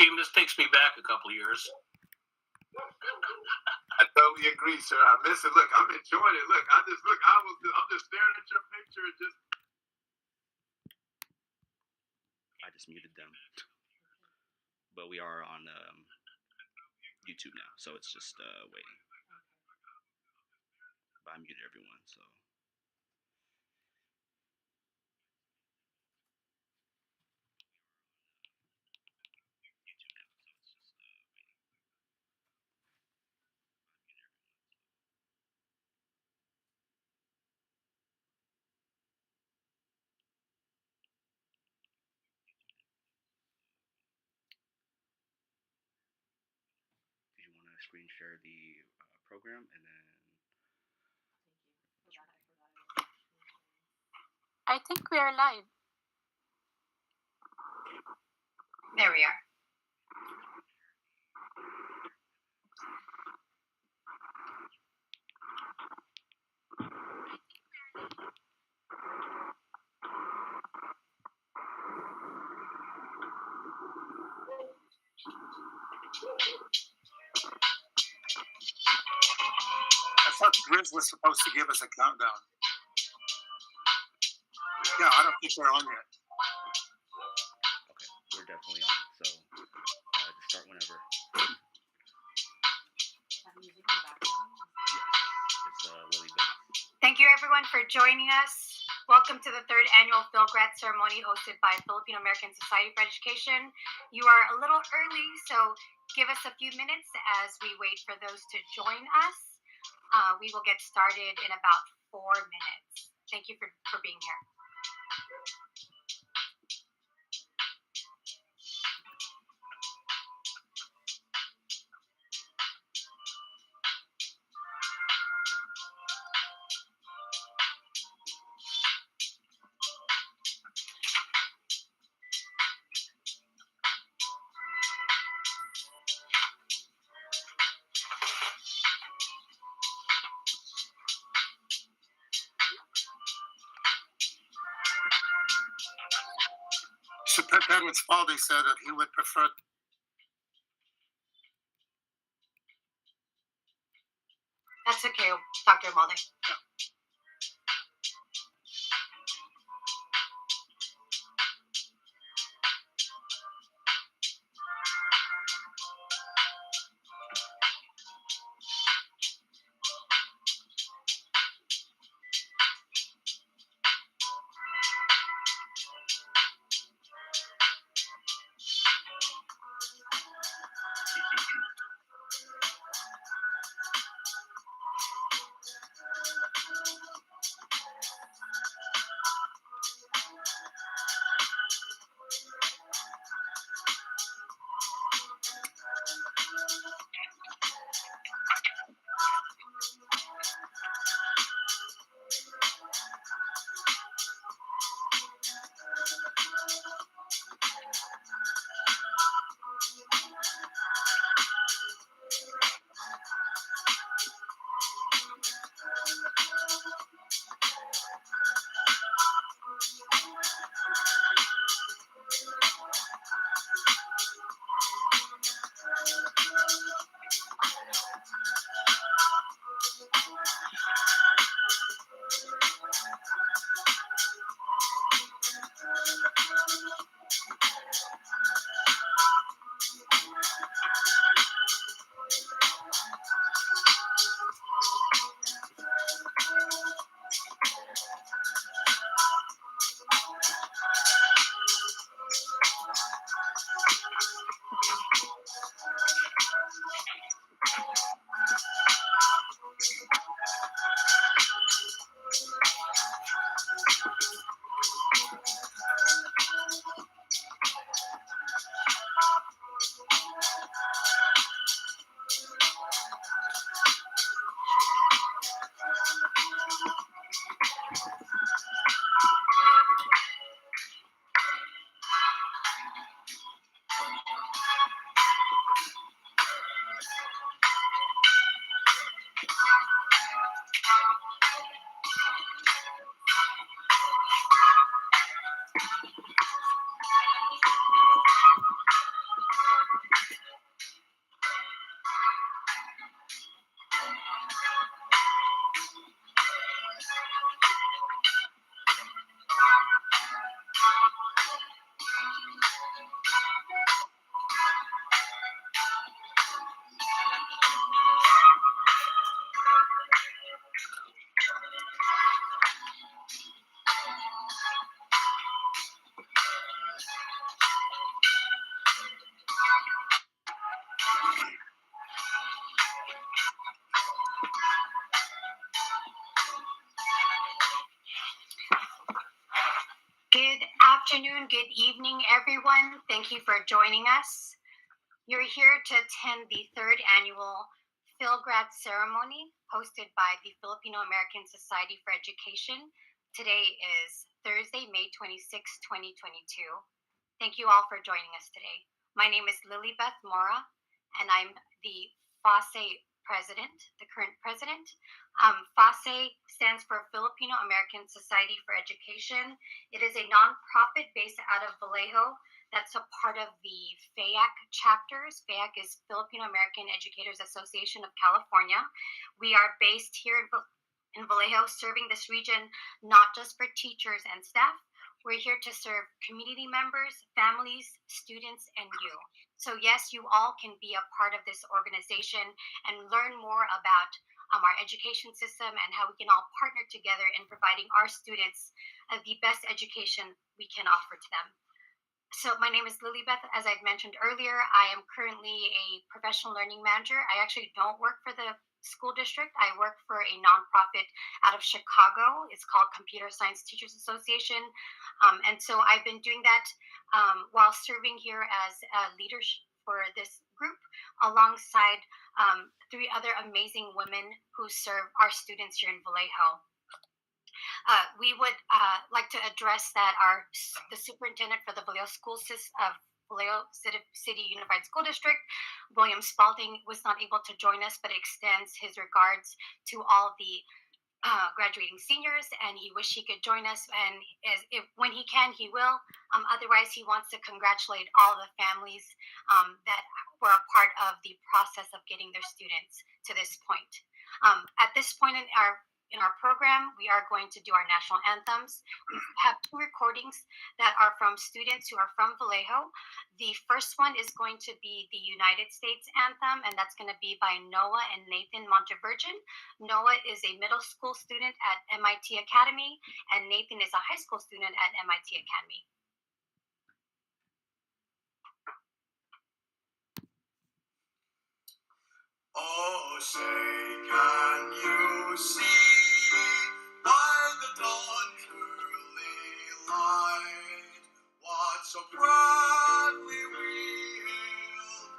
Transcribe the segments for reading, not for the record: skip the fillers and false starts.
Hakeem, this takes me back a couple of years. I totally agree, sir. I miss it. Look, I'm enjoying it. Look, I'm just staring at your picture and just. I just muted them, but we are on YouTube now, so it's just waiting. But I muted everyone, so. Screen share the program and then. I think we are live. There we are. I thought Grizz was supposed to give us a countdown. Yeah, I don't think we're on yet. Okay, we're definitely on. So just start whenever. Yes, it's Lily Bell. Thank you, everyone, for joining us. Welcome to the third annual Fil-Grad ceremony hosted by Filipino American Society for Education. You are a little early, so give us a few minutes as we wait for those to join us. We will get started in about 4 minutes. Thank you for being here. Superintendent's father said that he would prefer. That's okay, Dr. Malde. afternoon, good evening, everyone. Thank you for joining us. You're here to attend the third annual Fil-Grad ceremony hosted by the Filipino American Society for Education. Today is Thursday, May 26, 2022. Thank you all for joining us today. My name is Lilybeth Mora, and I'm the FASE president, the current president. FASE stands for Filipino American Society for Education. It is a nonprofit based out of Vallejo that's a part of the FAAC chapters. FAAC is Filipino American Educators Association of California. We are based here in Vallejo, serving this region not just for teachers and staff. We're here to serve community members, families, students, and you. So yes, you all can be a part of this organization and learn more about our education system and how we can all partner together in providing our students the best education we can offer to them. So my name is Lilybeth. As I've mentioned earlier, I am currently a professional learning manager. I actually don't work for the school district. I work for a nonprofit out of Chicago. It's called Computer Science Teachers Association. And so I've been doing that while serving here as a leader for this group alongside three other amazing women who serve our students here in Vallejo. We would like to address that the superintendent for the Vallejo Vallejo City Unified School District, William Spalding, was not able to join us, but extends his regards to all the graduating seniors, and he wished he could join us. And when he can, he will. Otherwise, he wants to congratulate all the families that were a part of the process of getting their students to this point. At this point in our program, we are going to do our national anthems. We have two recordings that are from students who are from Vallejo. The first one is going to be the United States anthem, and that's going to be by Noah and Nathan Montevirgin. Noah is a middle school student at MIT Academy, and Nathan is a high school student at MIT Academy. Oh, say, can you see by the dawn's early light what so proudly we hailed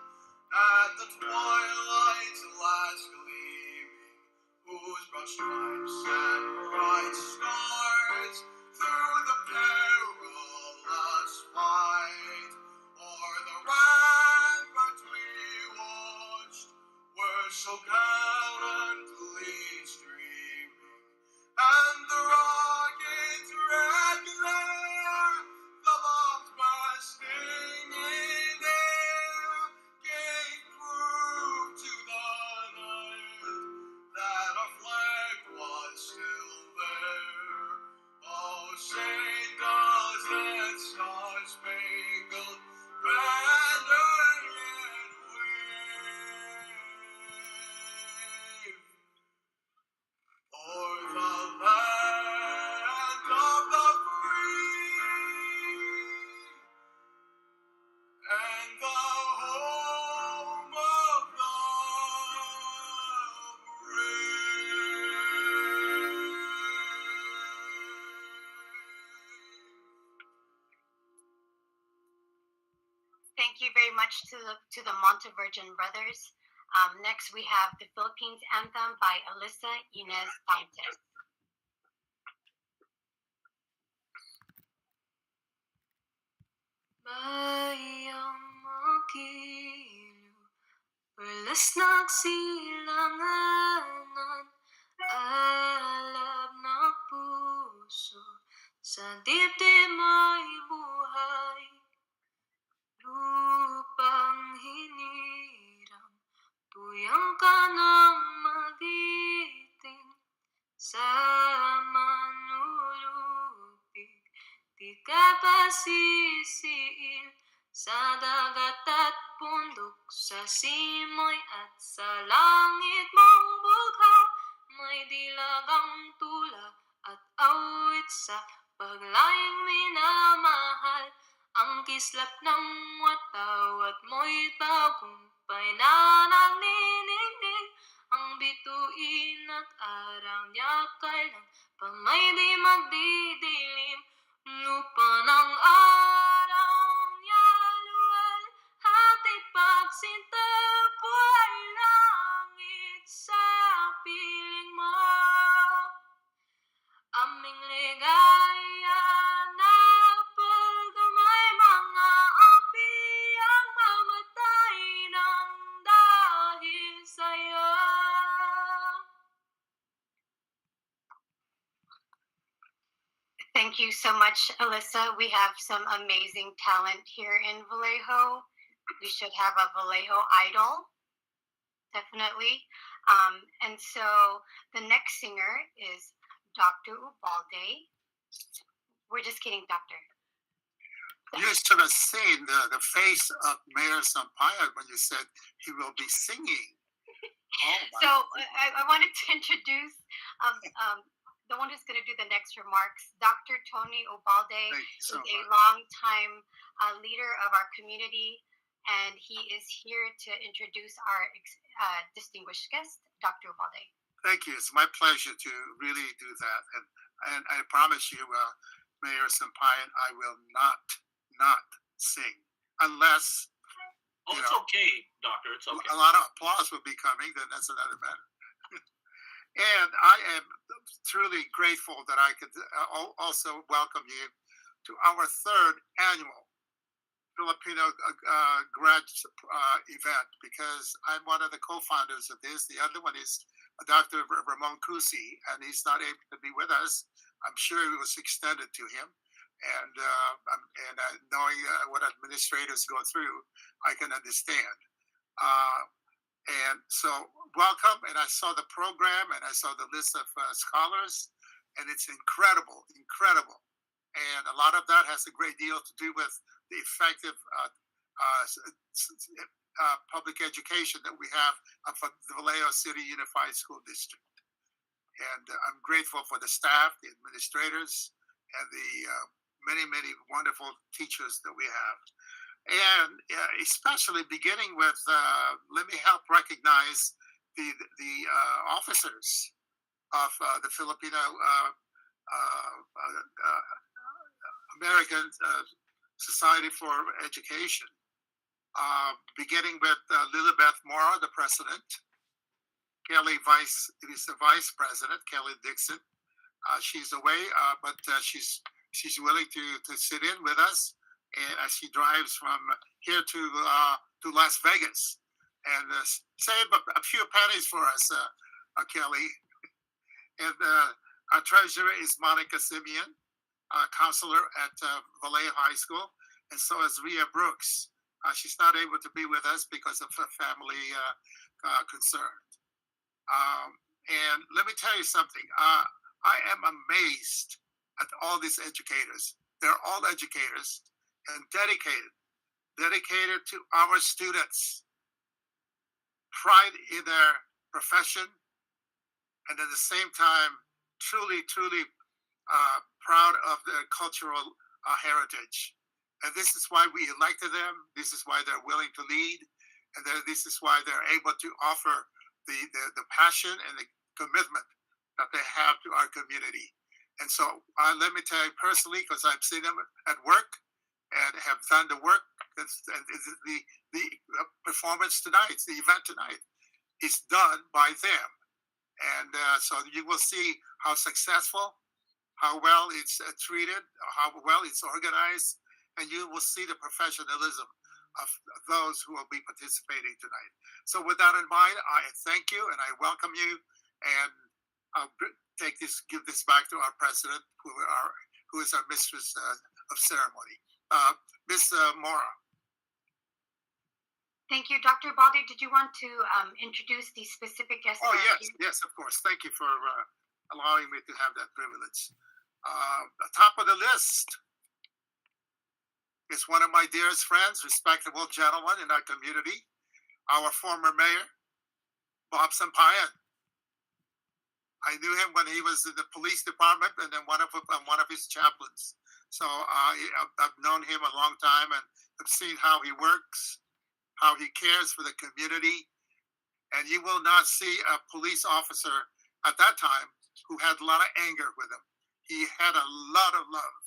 at the twilight's last gleaming, whose broad stripes and bright stars through the perilous fight o'er the ramparts we watched were so gallantly streaming, and the rocket's red glare, the bombs bursting in air, gave proof to the night that our flag was still there. Oh, say does that star-spangled banner yet wave o'er the land of the free and the home of the brave. Thank you very much to the Montevirgin brothers. Next, we have the Philippines anthem by Alyssa Inez Fontes. Bayang makilo, perlas nagsilanganan, alab na puso, sa dibdib may buhay, lupang hinirang, tuyang ka ng magiting, sa manulupig, di ka pasisiin, sa dagat at bundok, sa simoy at sa langit mong bughaw, may dilagang tula at awit sa paglayang minamahal, ang kislap ng wataw at mo'y tagumpay na nagniningning, ang bituin at arang niya kailan pa may di magdidilim, lupa ng araw niya luwal, hatid pagsinta buhay langit sa piling mo. Aming ligaya na pagdamay mga api ang mamatay ng dahil sa'yo. Thank you so much, Alyssa. We have some amazing talent here in Vallejo. We should have a Vallejo idol, definitely. And so the next singer is Dr. Ubalde. We're just kidding, Doctor. You should have seen the face of Mayor Sampaio when you said he will be singing. Oh my So I wanted to introduce the one who's going to do the next remarks, Dr. Tony Ubalde. Thank you so Is a much. longtime leader of our community, and he is here to introduce our distinguished guest, Dr. Ubalde. Thank you. It's my pleasure to really do that. And I promise you, Mayor Sampaio, I will not sing unless Oh, You it's know, okay, Doctor. It's okay. a lot of applause will be coming, then that's another matter. And I am truly grateful that I could also welcome you to our third annual Filipino grad event, because I'm one of the co-founders of this. The other one is Dr. Ramon Cusi, and he's not able to be with us. I'm sure it was extended to him. And knowing what administrators go through, I can understand. And so, welcome. And I saw the program, and I saw the list of scholars, and it's incredible. And a lot of that has a great deal to do with the effective public education that we have of the Vallejo City Unified School District. And I'm grateful for the staff, the administrators, and the many wonderful teachers that we have. And especially beginning with, let me help recognize the officers of the Filipino American Society for Education, beginning with Lilibeth Mora, the president, Kelly is the vice president, Kelly Dixon. She's away, but she's willing to sit in with us, and as she drives from here to Las Vegas, and save a few pennies for us, Kelly. And our treasurer is Monica Simeon, counselor at Vallejo High School, and so is Rhea Brooks. She's not able to be with us because of her family concern. And let me tell you something. I am amazed at all these educators. They're all educators and dedicated to our students, pride in their profession, and at the same time, truly proud of their cultural heritage. And this is why we elected them. This is why they're willing to lead. And this is why they're able to offer the passion and the commitment that they have to our community. And so let me tell you personally, because I've seen them at work and have done the work, and the performance tonight, the event tonight, is done by them. And so you will see how successful, how well it's treated, how well it's organized, and you will see the professionalism of those who will be participating tonight. So with that in mind, I thank you and I welcome you, and I'll give this back to our president, who is our mistress of ceremony, Ms. Mora. Thank you, Dr. Baldi. Did you want to introduce the specific guests? Oh, yes, of course. Thank you for allowing me to have that privilege. The top of the list is one of my dearest friends, respectable gentleman in our community, our former mayor, Bob Sampaio. I knew him when he was in the police department, and then one of his chaplains. So I've known him a long time, and I've seen how he works, how he cares for the community. And you will not see a police officer at that time who had a lot of anger with him. He had a lot of love.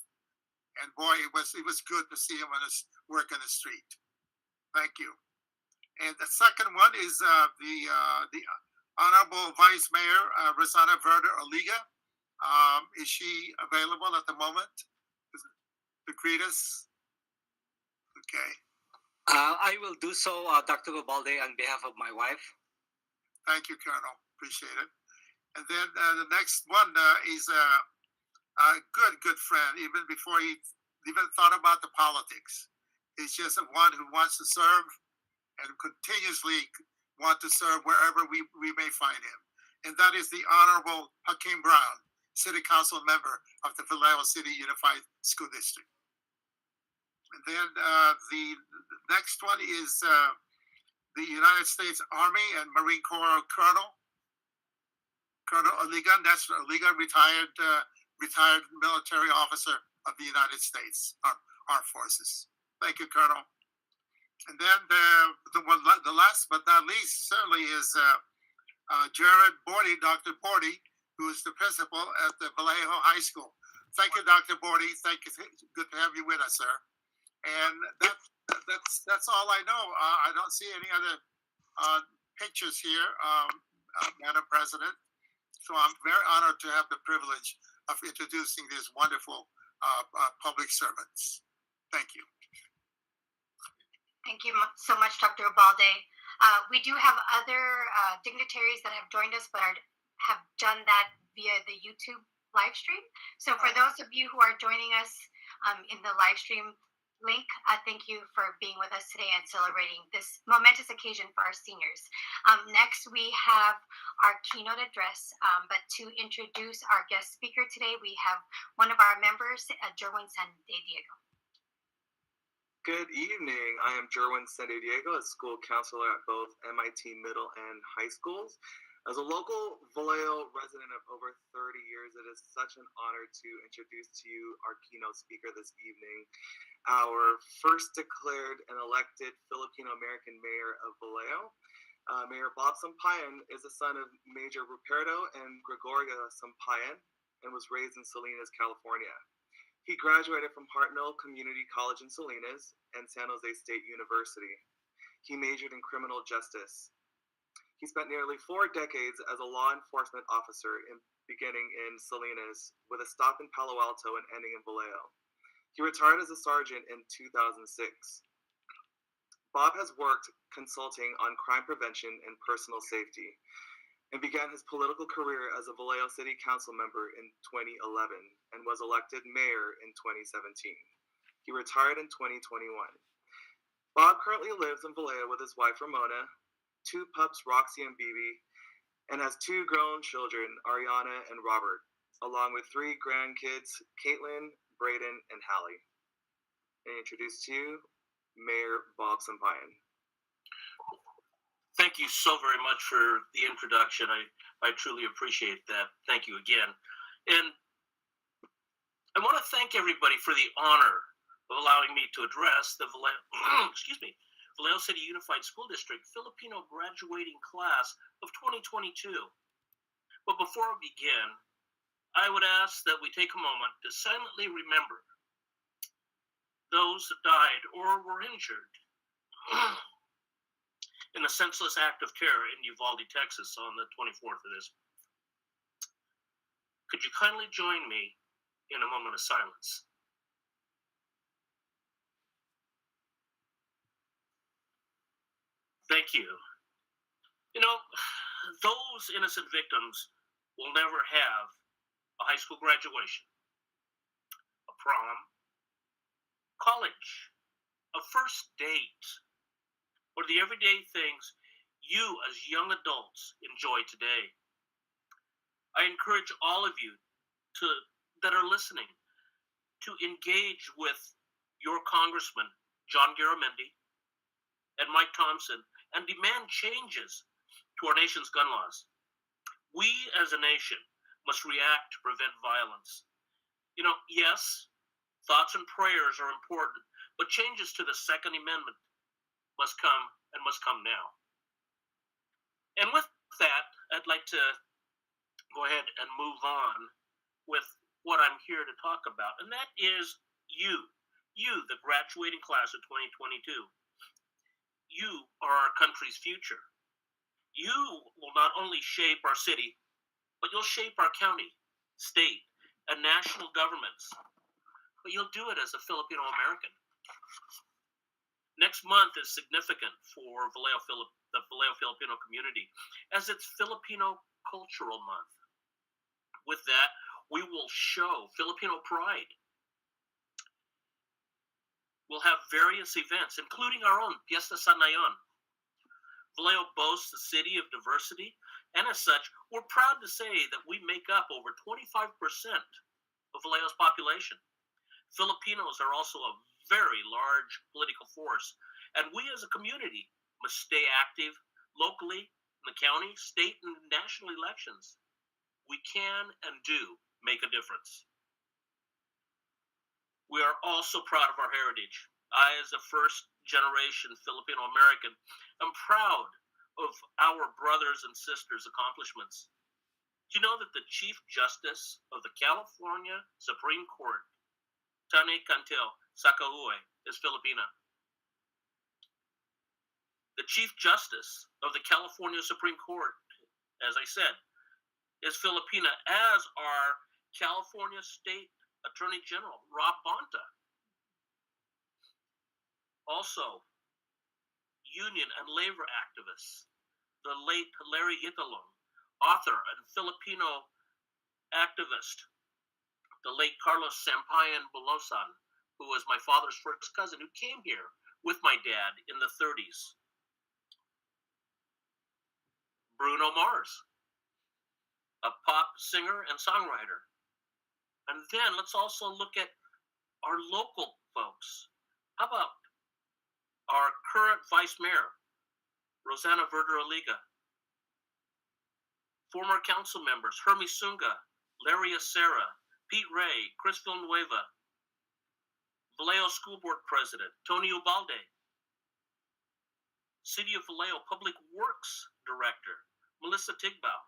And boy, it was good to see him on his work on the street. Thank you. And the second one is the Honorable Vice Mayor Rosana Verder Oliga. Is she available at the moment to greet us? Okay. I will do so, Dr. Ubalde, on behalf of my wife. Thank you, Colonel. Appreciate it. And then the next one is a good friend, even before he even thought about the politics. He's just one who wants to serve and continuously want to serve wherever we may find him. And that is the Honorable Hakeem Brown, City Council member of the Vallejo City Unified School District. And then the next one is the United States Army and Marine Corps Colonel Oliga, National Oliga, retired military officer of the United States Armed Forces. Thank you, Colonel. And then the last but not least certainly is Jared Bordy, Dr. Bordy, who is the principal at the Vallejo High School. Thank you, Dr. Bordy. Thank you. Good to have you with us, sir. And that's all I know. I don't see any other pictures here, Madam President. So I'm very honored to have the privilege of introducing these wonderful public servants. Thank you. Thank you so much, Dr. Ubalde. We do have other dignitaries that have joined us, but have done that via the YouTube live stream. So for those of you who are joining us in the live stream link, thank you for being with us today and celebrating this momentous occasion for our seniors. Next, we have our keynote address, but to introduce our guest speaker today, we have one of our members, Jerwin San Diego. Good evening. I am Jerwin San Diego, a school counselor at both MIT middle and high schools. As a local Vallejo resident of over 30 years, it is such an honor to introduce to you our keynote speaker this evening. Our first declared and elected Filipino-American mayor of Vallejo, Mayor Bob Sampayan, is the son of Major Ruperto and Gregoria Sampayan and was raised in Salinas, California. He graduated from Hartnell Community College in Salinas and San Jose State University. He majored in criminal justice. He spent nearly 4 decades as a law enforcement officer, beginning in Salinas, with a stop in Palo Alto and ending in Vallejo. He retired as a sergeant in 2006. Bob has worked consulting on crime prevention and personal safety, and began his political career as a Vallejo City Council member in 2011 and was elected mayor in 2017. He retired in 2021. Bob currently lives in Vallejo with his wife Ramona, 2 pups Roxy and Bibi, and has 2 grown children, Ariana and Robert, along with 3 grandkids, Caitlin, Braden, and Hallie. And introduce to you Mayor Bob Sampayan. Thank you so very much for the introduction. I truly appreciate that. Thank you again. And I want to thank everybody for the honor of allowing me to address the Vallejo City Unified School District Filipino graduating class of 2022. But before we begin, I would ask that we take a moment to silently remember those that died or were injured in a senseless act of terror in Uvalde, Texas on the 24th of this. Could you kindly join me in a moment of silence? Thank you. You know, those innocent victims will never have a high school graduation, a prom, college, a first date, or the everyday things you as young adults enjoy today. I encourage all of you that are listening to engage with your Congressman, John Garamendi, and Mike Thompson, and demand changes to our nation's gun laws. We as a nation must react to prevent violence. You know, yes, thoughts and prayers are important, but changes to the Second Amendment must come now. And with that, I'd like to go ahead and move on with what I'm here to talk about, and that is You, the graduating class of 2022, you are our country's future. You will not only shape our city, but you'll shape our county, state, and national governments. But you'll do it as a Filipino American. Next month is significant for the Vallejo Filipino community, as it's Filipino Cultural Month. With that, we will show Filipino pride. We'll have various events, including our own Fiesta San Nayon. Vallejo boasts a city of diversity, and as such, we're proud to say that we make up over 25% of Vallejo's population. Filipinos are also a very large political force, and we as a community must stay active locally, in the county, state, and national elections. We can and do make a difference. We are also proud of our heritage. I, as a first-generation Filipino American, am proud of our brothers and sisters' accomplishments. Do you know that the Chief Justice of the California Supreme Court, Tane Cantil Sakaue, is Filipina? The Chief Justice of the California Supreme Court, as I said, is Filipina, as are California State Attorney General Rob Bonta. Also, union and labor activists, the late Larry Italon, author and Filipino activist, the late Carlos Sampayan Bulosan, who was my father's first cousin, who came here with my dad in the 30s. Bruno Mars, a pop singer and songwriter. And then let's also look at our local folks. How about our current Vice Mayor, Rosana Verder-Aliga? Former council members, Hermie Sunga, Larry Acera, Pete Ray, Chris Villanueva, Vallejo School Board President, Tony Ubalde, City of Vallejo Public Works Director, Melissa Tigbao,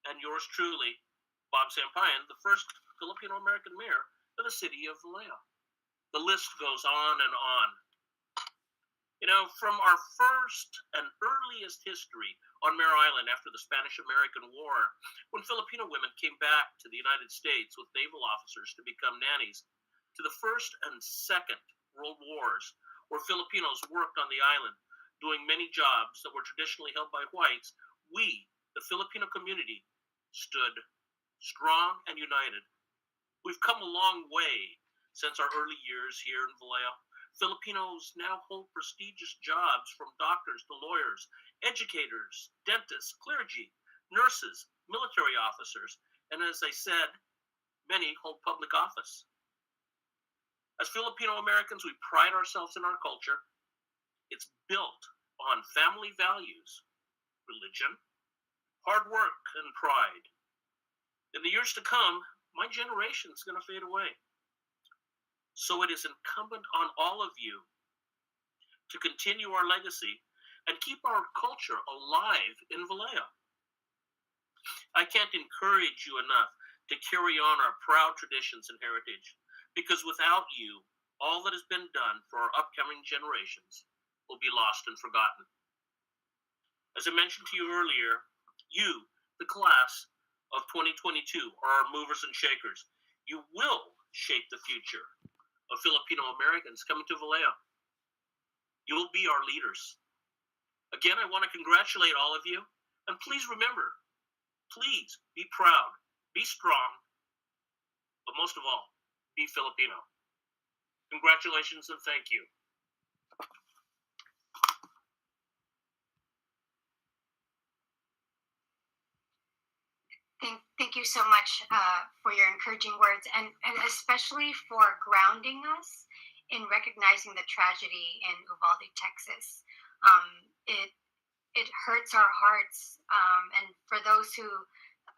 and yours truly, Bob Sampayan, the first Filipino-American mayor of the city of Vallejo. The list goes on and on. You know, from our first and earliest history on Mare Island after the Spanish-American War, when Filipino women came back to the United States with naval officers to become nannies, to the First and Second World Wars, where Filipinos worked on the island, doing many jobs that were traditionally held by whites, we, the Filipino community, stood strong and united. We've come a long way since our early years here in Vallejo. Filipinos now hold prestigious jobs, from doctors to lawyers, educators, dentists, clergy, nurses, military officers, and as I said, many hold public office. As Filipino Americans, we pride ourselves in our culture. It's built on family values, religion, hard work, and pride. In the years to come, my generation is going to fade away. So it is incumbent on all of you to continue our legacy and keep our culture alive in Vallejo. I can't encourage you enough to carry on our proud traditions and heritage, because without you, all that has been done for our upcoming generations will be lost and forgotten. As I mentioned to you earlier, you, the class of 2022, are our movers and shakers. You will shape the future of Filipino Americans coming to Vallejo. You will be our leaders. Again, I want to congratulate all of you, and please remember, please be proud, be strong, but most of all, be Filipino. Congratulations and thank you. Thank you so much for your encouraging words, and especially for grounding us in recognizing the tragedy in Uvalde, Texas. It hurts our hearts, and for those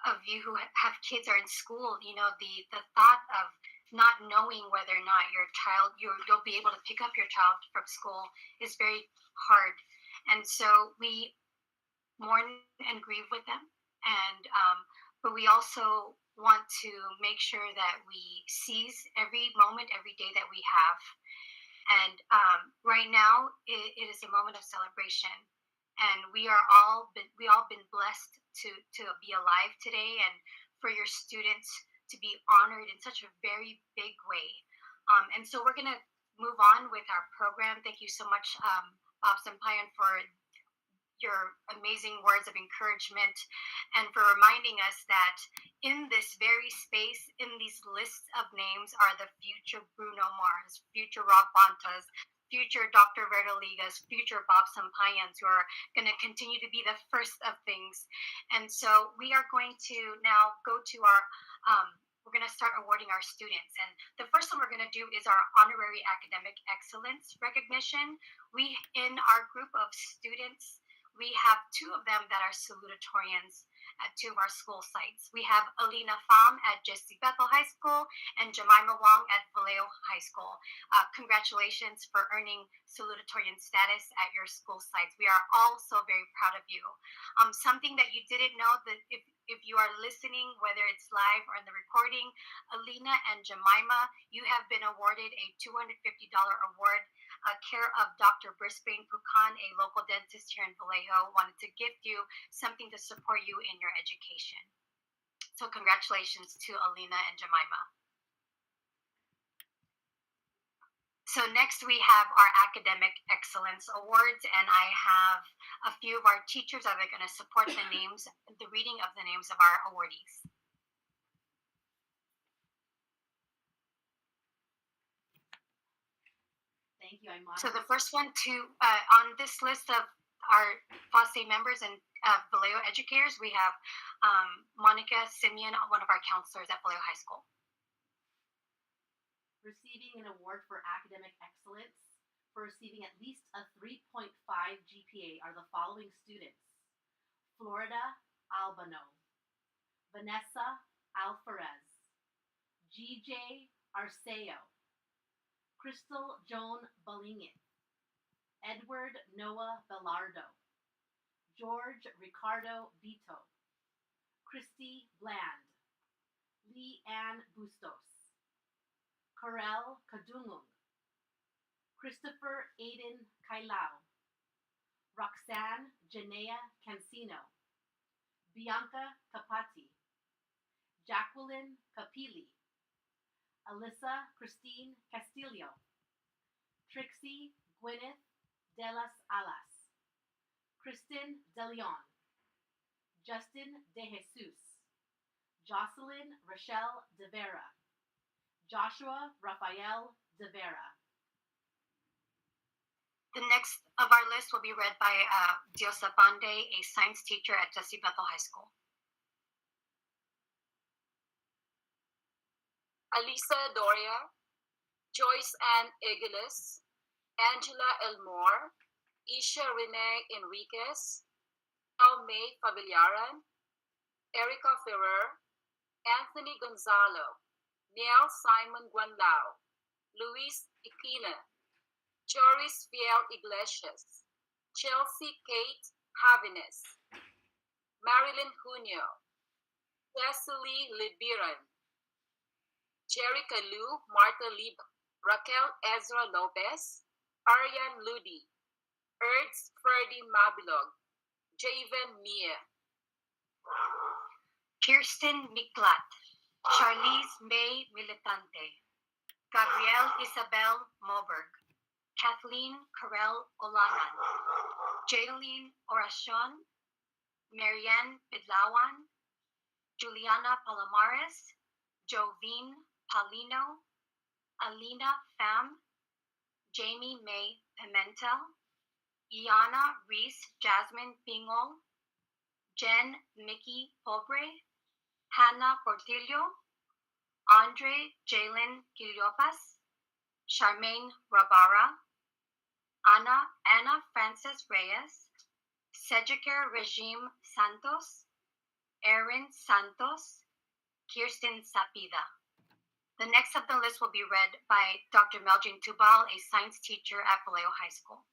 of you who have kids or in school, you know, the thought of not knowing whether or not you'll be able to pick up your child from school is very hard, and so we mourn and grieve with them. And but we also want to make sure that we seize every moment, every day that we have. And right now, it is a moment of celebration, and we all been blessed to be alive today, and for your students to be honored in such a very big way. And so we're gonna move on with our program. Thank you so much, Bob Sampayan, for your amazing words of encouragement and for reminding us that in this very space, in these lists of names, are the future Bruno Mars, future Rob Bontas, future Dr. Verdoligas, future Bob Sampayans, who are going to continue to be the first of things. And so we are going to now go to our we're going to start awarding our students. And the first one we're going to do is our honorary academic excellence recognition. We, in our group of students, we have two of them that are salutatorians at two of our school sites. We have Alina Pham at Jesse Bethel High School and Jemima Wong at Vallejo High School. Congratulations for earning salutatorian status at your school sites. We are all so very proud of you. Something that you didn't know, that if you are listening, whether it's live or in the recording, Alina and Jemima, you have been awarded a $250 award, care of Dr. Brisbane Pucan, a local dentist here in Vallejo, wanted to gift you something to support you in your education. So congratulations to Alina and Jemima. So next we have our Academic Excellence Awards, and I have a few of our teachers that are going to support the names, the reading of the names of our awardees. Thank you. I'm Monica. So the first one on this list of our FASE members and Vallejo educators, we have Monica Simeon, one of our counselors at Vallejo High School. Receiving an award for academic excellence for receiving at least a 3.5 GPA are the following students: Florida Albano, Vanessa Alvarez, GJ Arceo, Crystal Joan Balingit, Edward Noah Bellardo, George Ricardo Bito, Christy Bland, Lee Ann Bustos, Karel Kadungung, Christopher Aiden Kailao, Roxanne Janea Cancino, Bianca Capati, Jacqueline Capili, Alyssa Christine Castillo, Trixie Gwyneth de las Alas, Kristen De Leon, Justin De Jesus, Jocelyn Rochelle De Vera, Joshua Rafael De Vera. The next of our list will be read by Diosa Bande, a science teacher at Jesse Bethel High School. Alisa Doria, Joyce Ann Egeles, Angela Elmore, Isha Renee Enriquez, May Favillaran, Erica Ferrer, Anthony Gonzalo, Neil Simon Guanlao, Luis Iquina, Joris Fiel Iglesias, Chelsea Kate Havines, Marilyn Junio, Cecily Libiran, Jerica Lu, Martha Lib, Raquel Ezra Lopez, Aryan Ludi, Erds Ferdy Mabilog, Javen Mia, Kirsten Miklat, Charlize May Militante, Gabrielle Isabel Moberg, Kathleen Carell Olanan, Jadeline Oracion, Marianne Bidlawan, Juliana Palomares, Jovine Palino, Alina Pham, Jamie May Pimentel, Iana Reese Jasmine Pingol, Jen Mickey Pobre, Hannah Portillo, Andre Jalen Quillopas, Charmaine Rabara, Anna Frances Reyes, Cedrica Regime Santos, Erin Santos, Kirsten Sapida. The next of the list will be read by Dr. Meldrin Tubal, a science teacher at Vallejo High School.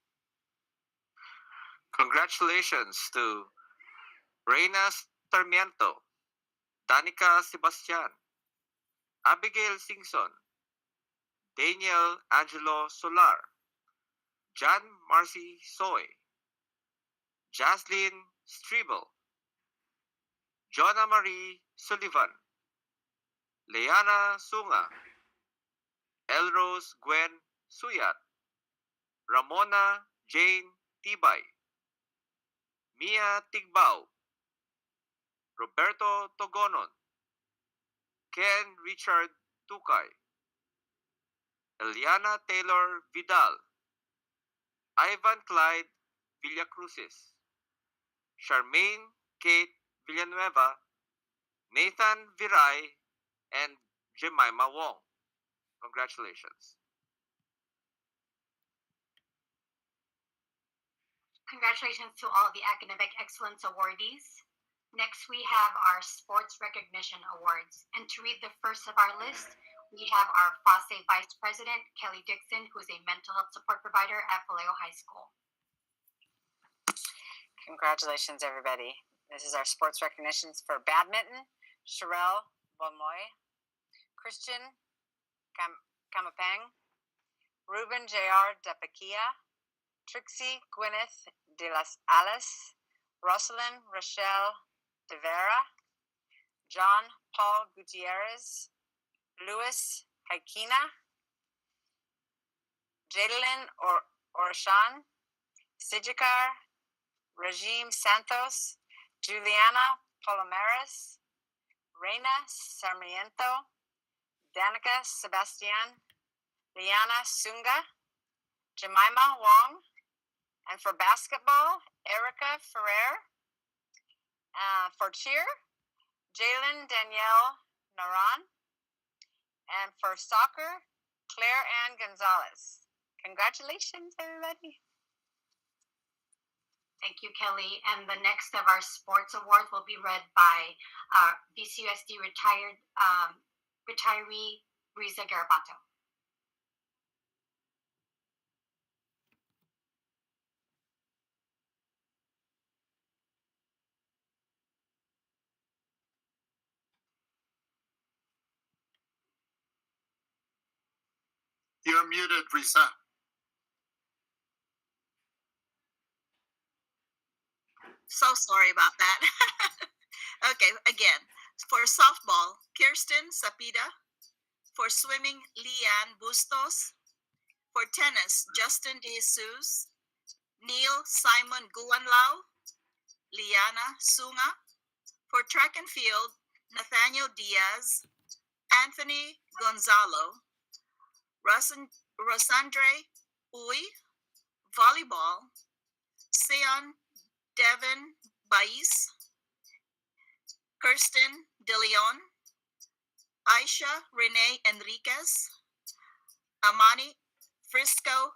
Congratulations to Reina Sarmiento, Danica Sebastian, Abigail Singson, Daniel Angelo Solar, John Marcy Soy, Jaslyn Strebel, Jonna Marie Sullivan, Leana Sunga, Elrose Gwen Suyat, Ramona Jane Tibay, Mia Tigbao, Roberto Togonon, Ken Richard Tukay, Eliana Taylor Vidal, Ivan Clyde Villacrucis, Charmaine Kate Villanueva, Nathan Viray, and Jemima Wong. Congratulations. Congratulations to all the Academic Excellence awardees. Next, we have our Sports Recognition Awards. And to read the first of our list, we have our FASE Vice President, Kelly Dixon, who is a mental health support provider at Vallejo High School. Congratulations, everybody. This is our sports recognitions for badminton, Sherelle Bonmoy, Christian Kamapang, Ruben J.R. Dapakia, Trixie Gwyneth de las Alas, Rosalind Rochelle de Vera, John Paul Gutierrez, Luis Haikina, Jadalyn Orshan, Sijakar Regime Santos, Juliana Palomares, Reina Sarmiento, Danica Sebastian, Liana Sunga, Jemima Wong, and for basketball, Erica Ferrer. For cheer, Jalen Danielle Naran. And for soccer, Claire Ann Gonzalez. Congratulations, everybody. Thank you, Kelly. And the next of our sports awards will be read by VCUSD retiree Riza Garabato. You're muted, Risa. So sorry about that. Okay, again. For softball, Kirsten Sapida. For swimming, Leanne Bustos. For tennis, Justin De Jesus. Neil Simon Guanlao. Liana Sunga. For track and field, Nathaniel Diaz. Anthony Gonzalo. Rosandre Uy. Volleyball, Sean Devin Bais, Kirsten De Leon, Aisha Renee Enriquez, Amani Frisco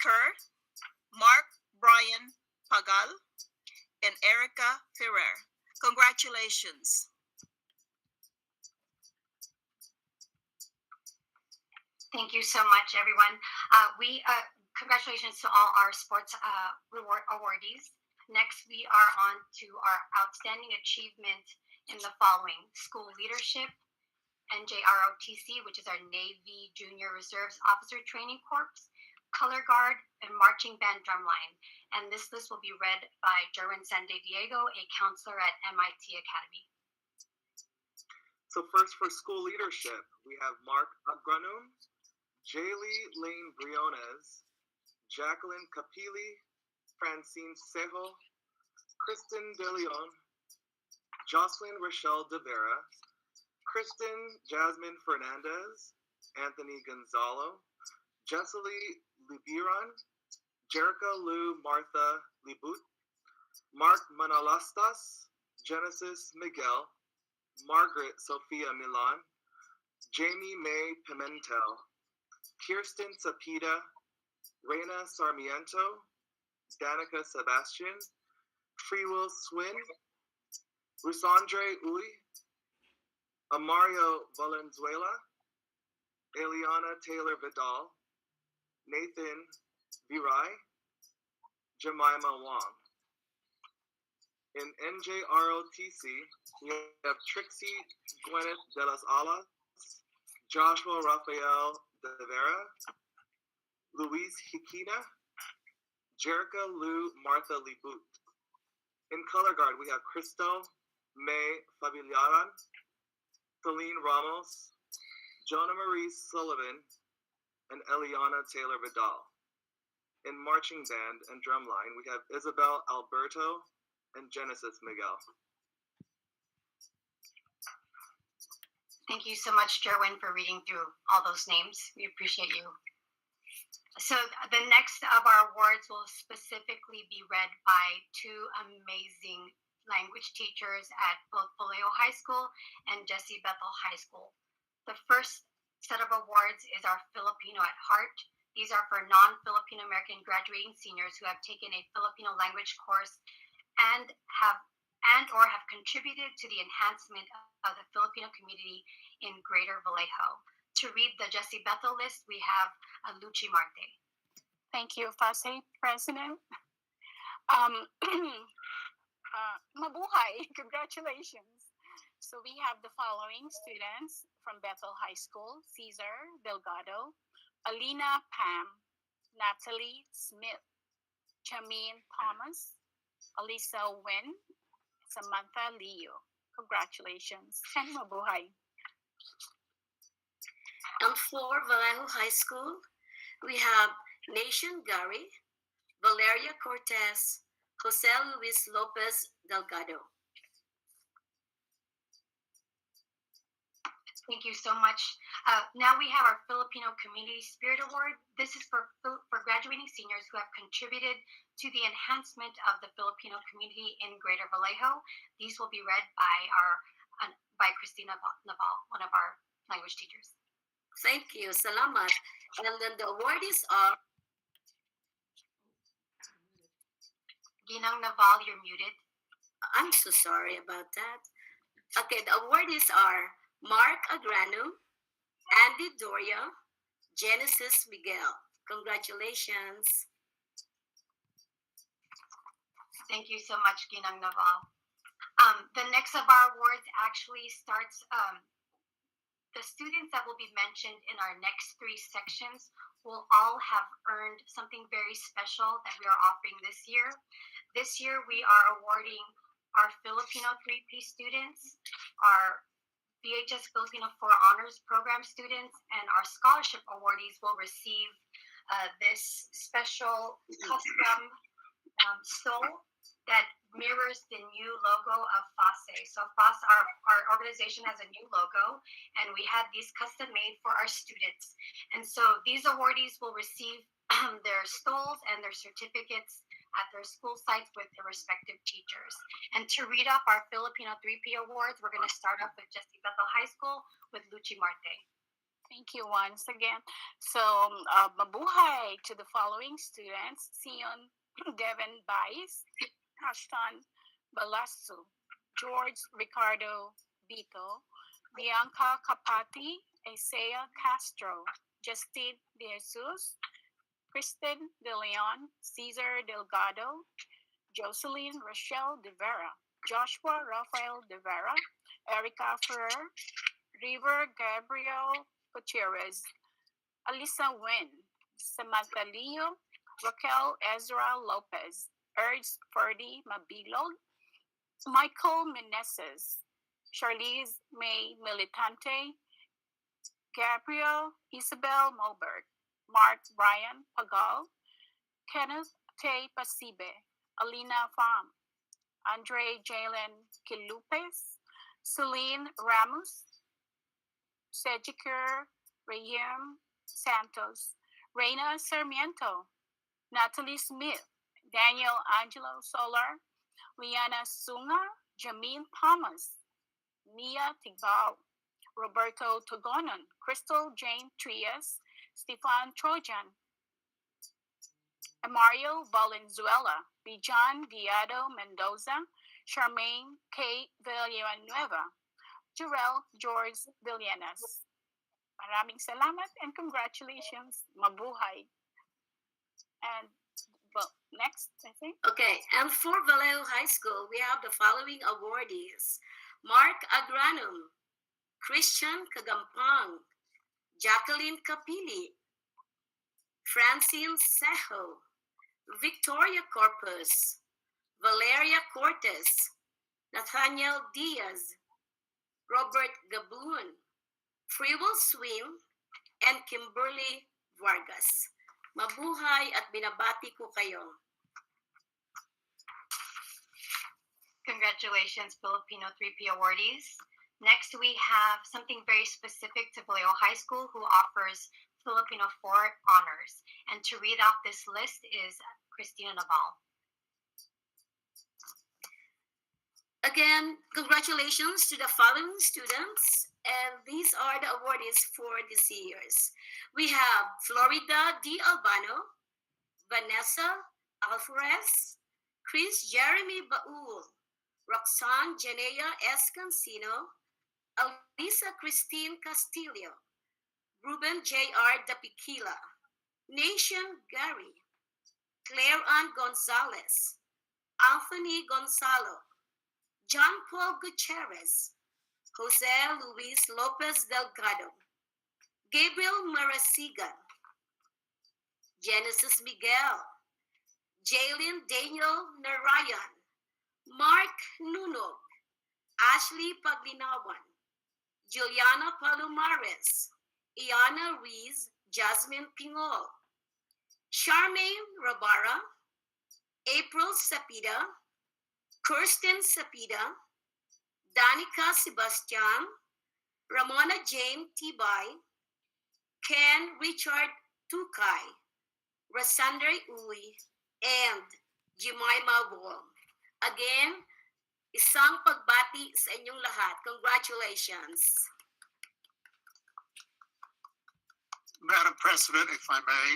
Kerr, Mark Brian Pagal, and Erica Ferrer. Congratulations. Thank you so much, everyone. Congratulations to all our sports reward awardees. Next, we are on to our outstanding achievement in the following: school leadership, NJROTC, which is our Navy Junior Reserves Officer Training Corps, color guard, and marching band drumline. And this list will be read by Jerwin San Diego, a counselor at MIT Academy. So first for school leadership, we have Mark Agranum, Jaylee Lane Briones, Jacqueline Capili, Francine Sejo, Kristen De Leon, Jocelyn Rochelle De Vera, Kristen Jasmine Fernandez, Anthony Gonzalo, Jessely Libiran, Jerica Lou Martha Libut, Mark Manalastas, Genesis Miguel, Margaret Sophia Milan, Jamie May Pimentel, Kirsten Sapida, Reina Sarmiento, Danica Sebastian, Freewill Swin, Rusandre Uy, Amario Valenzuela, Eliana Taylor Vidal, Nathan Viray, Jemima Wong. In NJROTC, we have Trixie Gwyneth de las Alas, Joshua Rafael de Vera, Luis Hikina, Jerica Lou Martha Libut. In color guard, we have Crystal May Fabillaran, Celine Ramos, Jonah Marie Sullivan, and Eliana Taylor Vidal. In marching band and drumline, we have Isabel Alberto and Genesis Miguel. Thank you so much, Jerwin, for reading through all those names. We appreciate you. So the next of our awards will specifically be read by two amazing language teachers at both Vallejo High School and Jesse Bethel High School. The first set of awards is our Filipino at Heart. These are for non-Filipino American graduating seniors who have taken a Filipino language course and or have contributed to the enhancement of the Filipino community in Greater Vallejo. To read the Jesse Bethel list, we have Luchi Marte. Thank you, FASE President. Mabuhay, congratulations. So we have the following students from Bethel High School: Cesar Delgado, Alina Pam, Natalie Smith, Chameen Thomas, Alisa Wynn, Samantha Leo. Congratulations and mabuhay. For Vallejo High School, we have Nation Gary, Valeria Cortez, Jose Luis Lopez Delgado. Thank you so much. Now we have our Filipino Community Spirit Award. This is for graduating seniors who have contributed to the enhancement of the Filipino community in Greater Vallejo. These will be read by Christina Naval, one of our language teachers. Thank you, salamat. And then the awardees are Ginang Naval, you're muted. I'm so sorry about that. Okay, the awardees are Mark Agrano, Andy Doria, Genesis Miguel. Congratulations. Thank you so much, Ginang Naval. The next of our awards actually starts, the students that will be mentioned in our next three sections will all have earned something very special that we are offering this year. This year, we are awarding our Filipino 3P students, our VHS Filipino 4 Honors Program students, and our scholarship awardees will receive this special custom stole that mirrors the new logo of FASE. So FASE, our organization, has a new logo, and we had these custom made for our students. And so these awardees will receive their stoles and their certificates at their school sites with their respective teachers. And to read up our Filipino 3P awards, we're going to start off with Jesse Bethel High School with Luchi Marte. Thank you once again. So, mabuhay to the following students: Sion Devin Baez, Ashton Balasu, George Ricardo Vito, Bianca Capati, Isaiah Castro, Justine De Jesus, Kristen De Leon, Cesar Delgado, Jocelyn Rochelle De Vera, Joshua Rafael De Vera, Erica Ferrer, River Gabriel Gutierrez, Alisa Wynn, Samantha Leo, Raquel Ezra Lopez, Ernst Ferdy Mabilog, Michael Meneses, Charlize May Militante, Gabriel Isabel Moberg, Mark Brian Pagal, Kenneth T. Pasibe, Alina Pham, Andre Jalen Kilupes, Celine Ramos, Sejikir Rayem Santos, Reina Sarmiento, Natalie Smith, Daniel Angelo Solar, Liana Sunga, Jameen Thomas, Nia Tigbao, Roberto Togonon, Crystal Jane Trias, Stefan Trojan, Mario Valenzuela, Bijan Viado Mendoza, Charmaine K. Villanueva, Jarrell George Villanas. Maraming salamat and congratulations. Mabuhay. And Well, next, I think. Okay, and for Vallejo High School, we have the following awardees: Mark Agranum, Christian Kagampang, Jacqueline Capili, Francine Sejo, Victoria Corpus, Valeria Cortes, Nathaniel Diaz, Robert Gaboon, Freewill Swim, and Kimberly Vargas. Mabuhay at binabati ko kayo. Congratulations, Filipino 3P awardees. Next, we have something very specific to Vallejo High School, who offers Filipino 4 honors. And to read off this list is Christina Naval. Again, congratulations to the following students, and these are the awardees for this year's. We have Florida D. Albano, Vanessa Alvarez, Chris Jeremy Baul, Roxanne Janea S. Cancino, Alisa Christine Castillo, Ruben J.R. Dapiquila, Nation Gary, Claire Ann Gonzalez, Anthony Gonzalo, John Paul Gutierrez, Jose Luis Lopez Delgado, Gabriel Marasigan, Genesis Miguel, Jalen Daniel Narayan, Mark Nunog, Ashley Paglinawan, Juliana Palomares, Iana Ruiz, Jasmine Pingol, Charmaine Rabara, April Sapida, Kirsten Sapida, Danica Sebastian, Ramona Jane Tibay, Ken Richard Tukay, Rasandre Uy, and Jemima Wong. Again, isang pagbati sa inyong lahat. Congratulations. Madam President, if I may,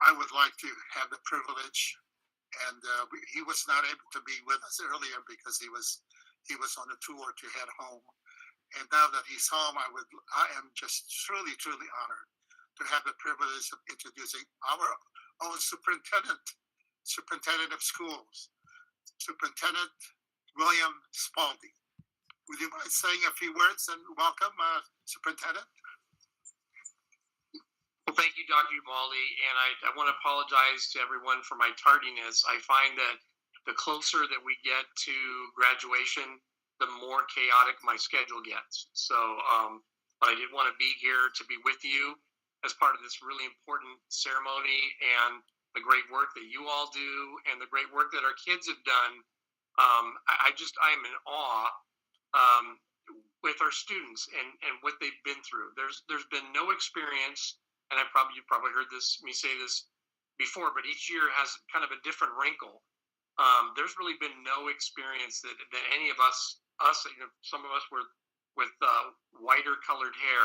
I would like to have the privilege, and he was not able to be with us earlier because he was on a tour to head home. And now that he's home, I am just truly honored to have the privilege of introducing our own superintendent of schools, Superintendent William Spalding. Would you mind saying a few words and welcome, Superintendent? Well, thank you, Dr. Ubaldi, and I want to apologize to everyone for my tardiness. I find that the closer that we get to graduation, the more chaotic my schedule gets. So, but I did want to be here to be with you as part of this really important ceremony and the great work that you all do and the great work that our kids have done. I am in awe with our students and what they've been through. There's been no experience, and you've probably heard me say this before, but each year has kind of a different wrinkle. There's really been no experience that any of us, some of us with whiter colored hair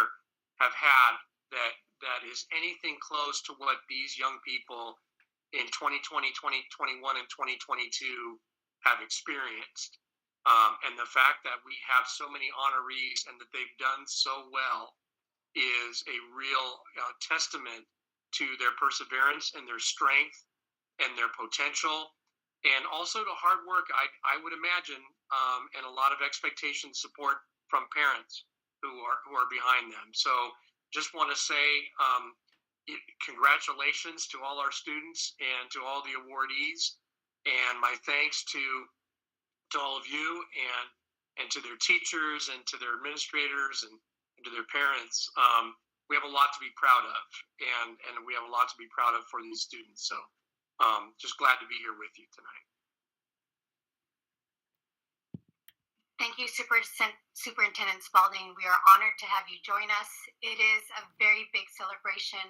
have had that is anything close to what these young people in 2020, 2021, and 2022 have experienced. And the fact that we have so many honorees and that they've done so well is a real testament to their perseverance and their strength and their potential, and also to hard work, I would imagine, and a lot of expectation support from parents who are behind them. So just want to say congratulations to all our students and to all the awardees, and my thanks to all of you and to their teachers and to their administrators and to their parents. We have a lot to be proud of, and we have a lot to be proud of for these students. So just glad to be here with you tonight. Thank you, Superintendent Spalding. We are honored to have you join us. It is a very big celebration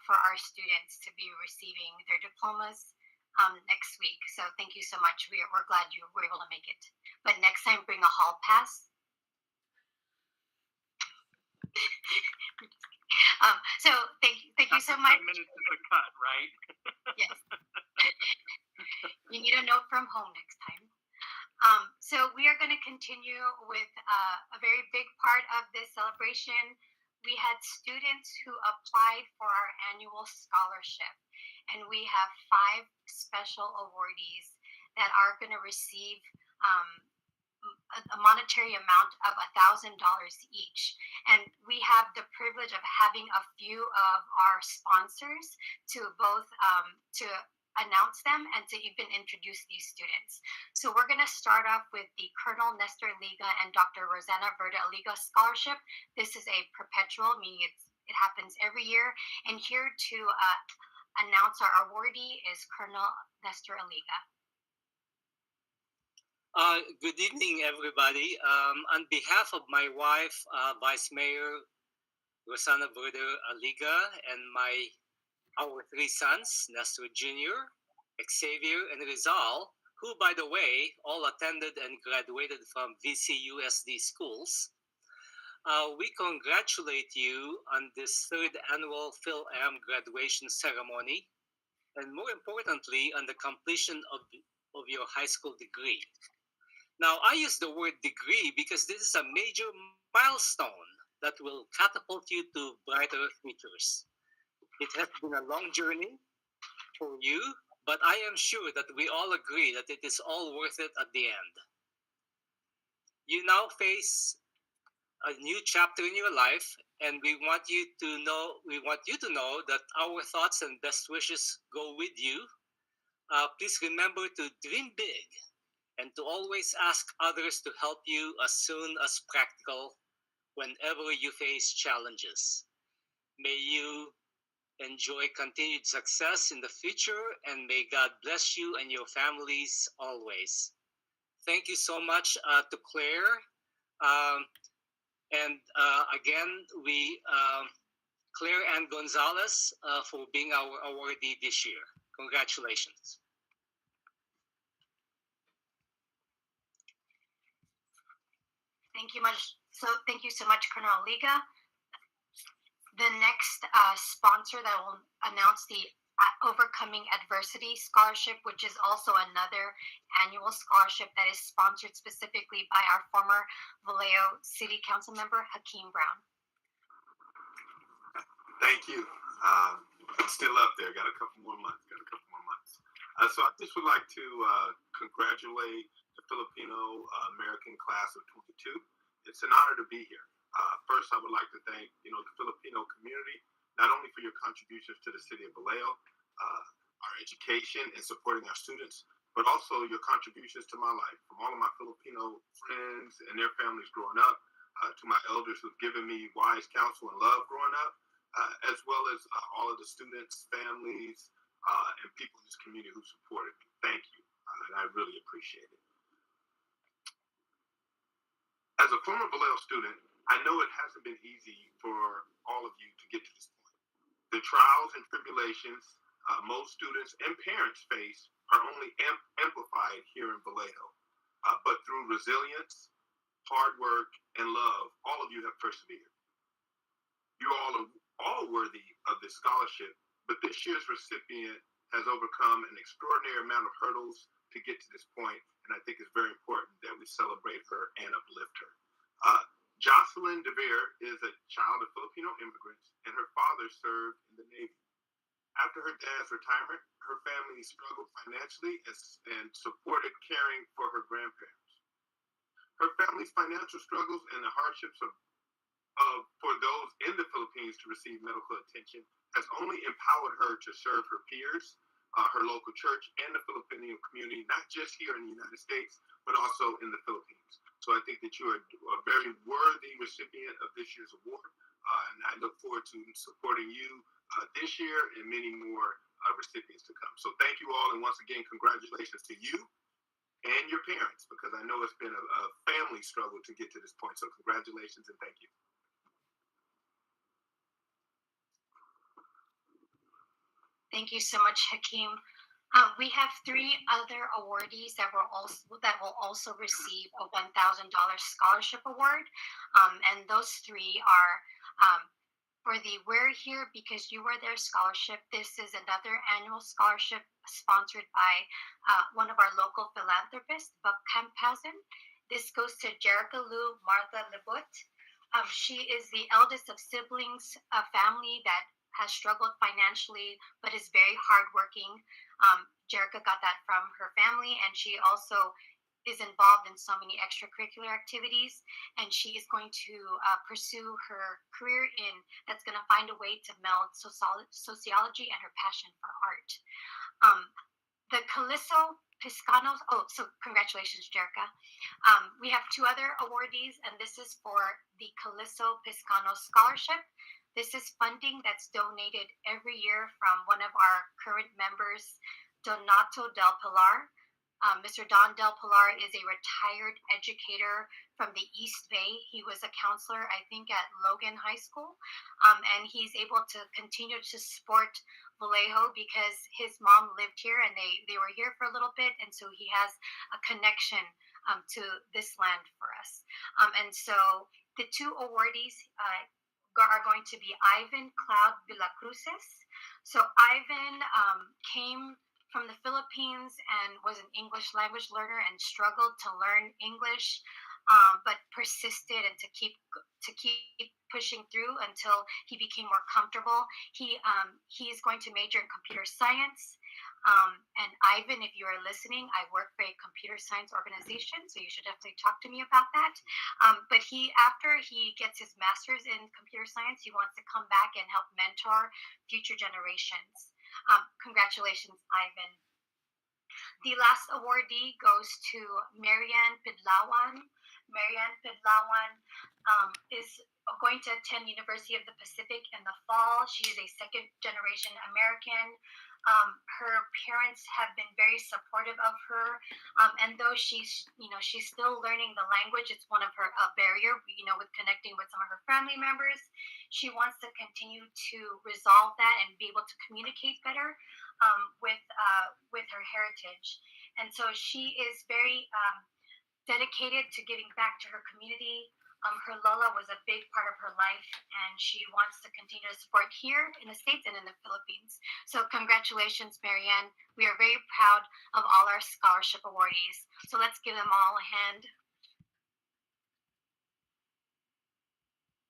for our students to be receiving their diplomas next week. So thank you so much. We're glad you were able to make it. But next time, bring a hall pass. So thank you so much. 10 minutes is a cut, right? Yes. You need a note from home next time. So we are going to continue with a very big part of this celebration. We had students who applied for our annual scholarship. and we have 5 special awardees that are going to receive a monetary amount of $1,000 each. And we have the privilege of having a few of our sponsors to both to announce them and to even introduce these students. So we're going to start off with the Colonel Nestor Liga and Dr. Rosanna Verda Liga Scholarship. This is a perpetual, meaning it happens every year. And here to announce our awardee is Colonel Nestor Liga. Good evening, everybody. On behalf of my wife, Vice Mayor Rosanna Verda Aliga, and our 3 sons, Nestor Jr., Xavier, and Rizal, who, by the way, all attended and graduated from VCUSD schools, we congratulate you on this 3rd annual Phil-Am graduation ceremony, and more importantly, on the completion of your high school degree. Now, I use the word degree because this is a major milestone that will catapult you to brighter futures. It has been a long journey for you, but I am sure that we all agree that it is all worth it at the end. You now face a new chapter in your life, and we want you to know that our thoughts and best wishes go with you. Please remember to dream big and to always ask others to help you as soon as practical whenever you face challenges. May you enjoy continued success in the future, and may God bless you and your families always. Thank you so much to Claire. Again, Claire Ann Gonzalez for being our awardee this year. Congratulations. Thank you so much, Colonel Liga. The next sponsor that will announce the Overcoming Adversity Scholarship, which is also another annual scholarship that is sponsored specifically by our former Vallejo City Council member, Hakeem Brown. Thank you. I'm still up there. Got a couple more months. So I just would like to congratulate the Filipino American class of 22. It's an honor to be here. First, I would like to thank the Filipino community, not only for your contributions to the city of Vallejo, our education and supporting our students, but also your contributions to my life. From all of my Filipino friends and their families growing up, to my elders who've given me wise counsel and love growing up, as well as all of the students, families, and people in this community who supported me. Thank you, and I really appreciate it. As a former Vallejo student, I know it hasn't been easy for all of you to get to this point. The trials and tribulations most students and parents face are only amplified here in Vallejo. But through resilience, hard work, and love, all of you have persevered. You all are all worthy of this scholarship, but this year's recipient has overcome an extraordinary amount of hurdles to get to this point, and I think it's very important that we celebrate her and uplift her. Jocelyn DeVere is a child of Filipino immigrants, and her father served in the Navy. After her dad's retirement, her family struggled financially and supported caring for her grandparents. Her family's financial struggles and the hardships for those in the Philippines to receive medical attention has only empowered her to serve her peers, her local church, and the Filipino community, not just here in the United States, but also in the Philippines. So I think that you are a very worthy recipient of this year's award, and I look forward to supporting you this year and many more recipients to come. So thank you all, and once again, congratulations to you and your parents, because I know it's been a family struggle to get to this point. So congratulations and thank you. Thank you so much, Hakeem. We have 3 other awardees that will also receive a $1,000 scholarship award, and those 3 are for the We're Here Because You Were There scholarship. This is another annual scholarship sponsored by one of our local philanthropists, Buck Camphausen. This goes to Jerica Lou Martha Lebut. She is the eldest of siblings, a family that has struggled financially, but is very hardworking. Jerica got that from her family, and she also is involved in so many extracurricular activities, and she is going to pursue her career in that's going to find a way to meld sociology and her passion for art. The Calisso Piscanos, so congratulations, Jerica. We have two other awardees, and this is for the Calisso Piscanos Scholarship. This is funding that's donated every year from one of our current members, Donato Del Pilar. Mr. Don Del Pilar is a retired educator from the East Bay. He was a counselor, I think, at Logan High School, and he's able to continue to support Vallejo because his mom lived here and they were here for a little bit, and so he has a connection to this land for us. And so the two awardees are going to be Ivan Cloud Villacruces. So Ivan came from the Philippines and was an English language learner and struggled to learn English, but persisted and to keep pushing through until he became more comfortable. He is going to major in computer science. And Ivan, if you are listening, I work for a computer science organization, so you should definitely talk to me about that. But after he gets his master's in computer science, he wants to come back and help mentor future generations. Congratulations, Ivan. The last awardee goes to Marianne Pidlawan. Marianne Pidlawan is going to attend University of the Pacific in the fall. She is a second-generation American. Her parents have been very supportive of her, and though she's still learning the language, it's one of her barrier, with connecting with some of her family members. She wants to continue to resolve that and be able to communicate better with her heritage, and so she is very dedicated to giving back to her community. Her Lola was a big part of her life, and she wants to continue to support here in the States and in the Philippines. So congratulations, Marianne. We are very proud of all our scholarship awardees. So let's give them all a hand.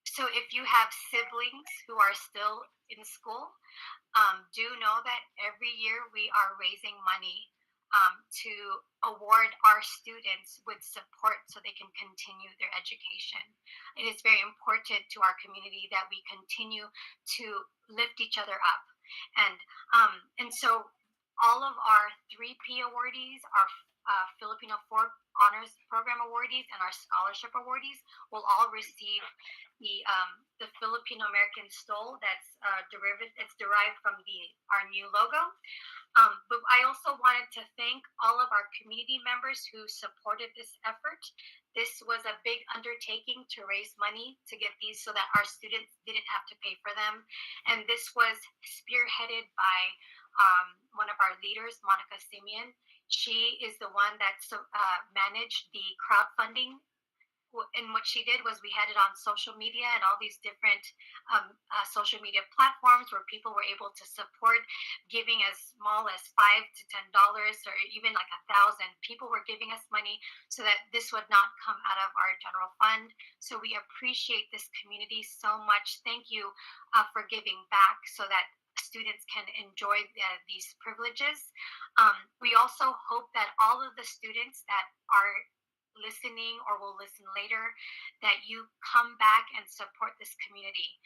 So if you have siblings who are still in school, do know that every year we are raising money to award our students with support so they can continue their education. It is very important to our community that we continue to lift each other up. And so all of our 3P awardees, our Filipino Ford Honors Program awardees, and our scholarship awardees will all receive the Filipino American stole that's derived from our new logo. But I also wanted to thank all of our community members who supported this effort. This was a big undertaking to raise money to get these so that our students didn't have to pay for them. And this was spearheaded by one of our leaders, Monica Simeon. She is the one that managed the crowdfunding. And what she did was we had it on social media and all these different social media platforms where people were able to support, giving as small as $5 to $10 or even like 1,000. People were giving us money so that this would not come out of our general fund. So we appreciate this community so much. Thank you for giving back so that students can enjoy these privileges. We also hope that all of the students that are listening or will listen later, that you come back and support this community.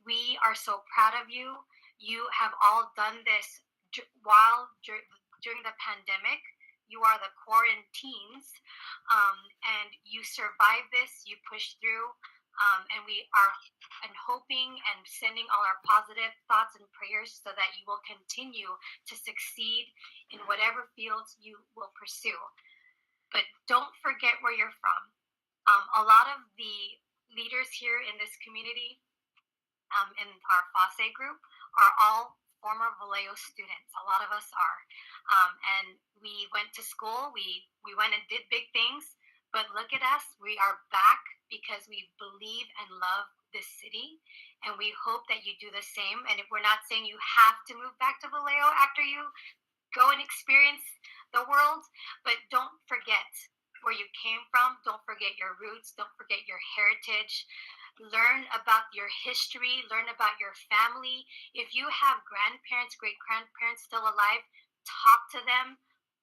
We are so proud of you. You have all done this during the pandemic. You are the quarantines, and you survived this. You pushed through, and we are hoping and sending all our positive thoughts and prayers so that you will continue to succeed in whatever fields you will pursue. But don't forget where you're from. A lot of the leaders here in this community, in our FASE group, are all former Vallejo students. A lot of us are. And we went to school, we went and did big things, but look at us, we are back because we believe and love this city. And we hope that you do the same. And if we're not saying you have to move back to Vallejo after you go and experience the world, but don't forget where you came from. Don't forget your roots. Don't forget your heritage. learn about your history, learn about your family. If you have grandparents, great grandparents still alive, talk to them,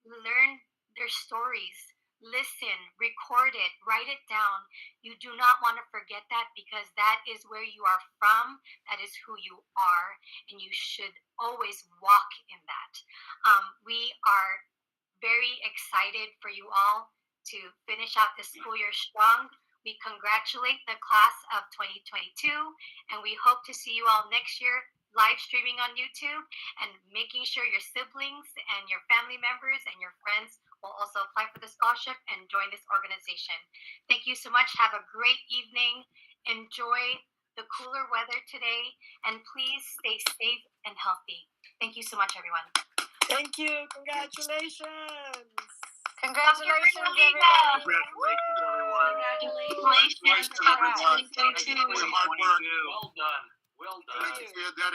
learn their stories, listen, record it, write it down. You do not want to forget that, because that is where you are from, that is who you are, and you should always walk in that. We are very excited for you all to finish out this school year strong. We congratulate the class of 2022, and we hope to see you all next year live streaming on YouTube, and making sure your siblings and your family members and your friends will also apply for the scholarship and join this organization. Thank you so much. Have a great evening. Enjoy the cooler weather today, and please stay safe and healthy. Thank you so much, everyone. Thank you. Congratulations. Congratulations, everybody. Congratulations, everyone. Congratulations. Congratulations, everyone. Thank you for your hard work. Well done. Well done. Thank you for your dedication.